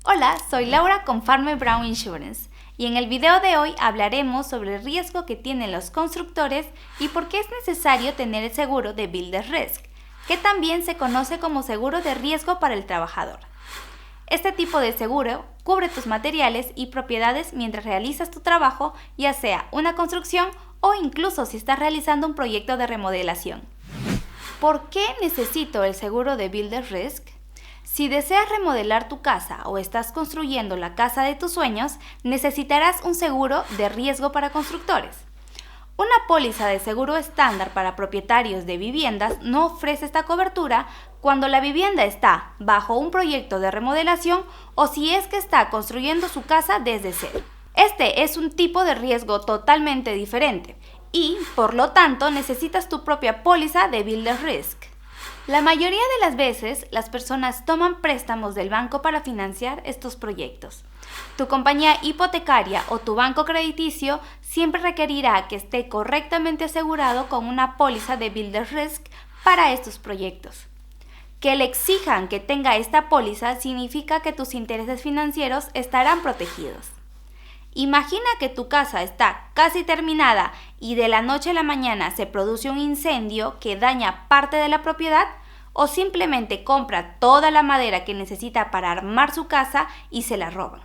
Hola, soy Laura con Farmer Brown Insurance y en el video de hoy hablaremos sobre el riesgo que tienen los constructores y por qué es necesario tener el seguro de Builder's Risk, que también se conoce como seguro de riesgo para el trabajador. Este tipo de seguro cubre tus materiales y propiedades mientras realizas tu trabajo, ya sea una construcción o incluso si estás realizando un proyecto de remodelación. ¿Por qué necesito el seguro de Builder's Risk? Si deseas remodelar tu casa o estás construyendo la casa de tus sueños, necesitarás un seguro de riesgo para constructores. Una póliza de seguro estándar para propietarios de viviendas no ofrece esta cobertura cuando la vivienda está bajo un proyecto de remodelación o si es que está construyendo su casa desde cero. Este es un tipo de riesgo totalmente diferente y, por lo tanto, necesitas tu propia póliza de Builder's Risk. La mayoría de las veces, las personas toman préstamos del banco para financiar estos proyectos. Tu compañía hipotecaria o tu banco crediticio siempre requerirá que esté correctamente asegurado con una póliza de Builder's Risk para estos proyectos. Que le exijan que tenga esta póliza significa que tus intereses financieros estarán protegidos. Imagina que tu casa está casi terminada y de la noche a la mañana se produce un incendio que daña parte de la propiedad o simplemente compra toda la madera que necesita para armar su casa y se la roban.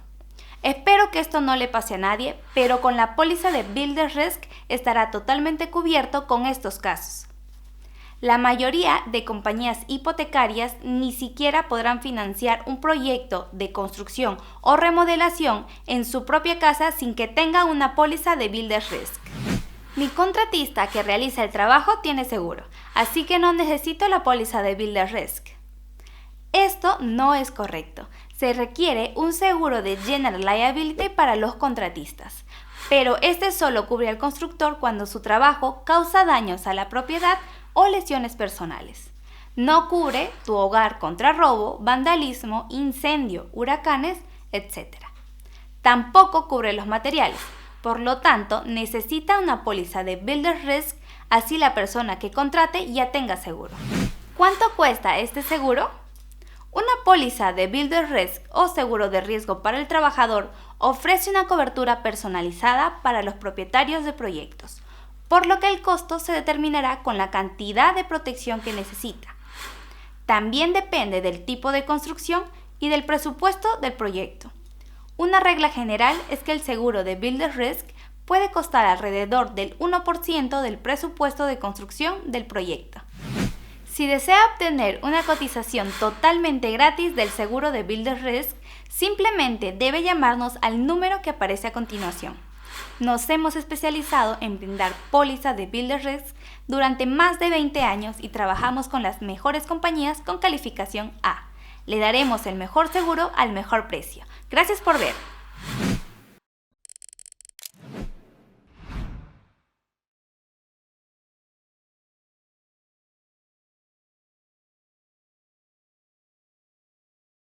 Espero que esto no le pase a nadie, pero con la póliza de Builder's Risk estará totalmente cubierto con estos casos. La mayoría de compañías hipotecarias ni siquiera podrán financiar un proyecto de construcción o remodelación en su propia casa sin que tenga una póliza de Builder's Risk. Mi contratista que realiza el trabajo tiene seguro, así que no necesito la póliza de Builder's Risk. Esto no es correcto. Se requiere un seguro de General Liability para los contratistas, pero este solo cubre al constructor cuando su trabajo causa daños a la propiedad o lesiones personales. No cubre tu hogar contra robo, vandalismo, incendio, huracanes, etc. Tampoco cubre los materiales, por lo tanto necesita una póliza de Builder's Risk, así la persona que contrate ya tenga seguro. ¿Cuánto cuesta este seguro? Una póliza de Builder's Risk o seguro de riesgo para el trabajador ofrece una cobertura personalizada para los propietarios de proyectos, por lo que el costo se determinará con la cantidad de protección que necesita. También depende del tipo de construcción y del presupuesto del proyecto. Una regla general es que el seguro de Builder's Risk puede costar alrededor del 1% del presupuesto de construcción del proyecto. Si desea obtener una cotización totalmente gratis del seguro de Builder's Risk, simplemente debe llamarnos al número que aparece a continuación. Nos hemos especializado en brindar pólizas de Builder's Risk durante más de 20 años y trabajamos con las mejores compañías con calificación A. Le daremos el mejor seguro al mejor precio. Gracias por ver.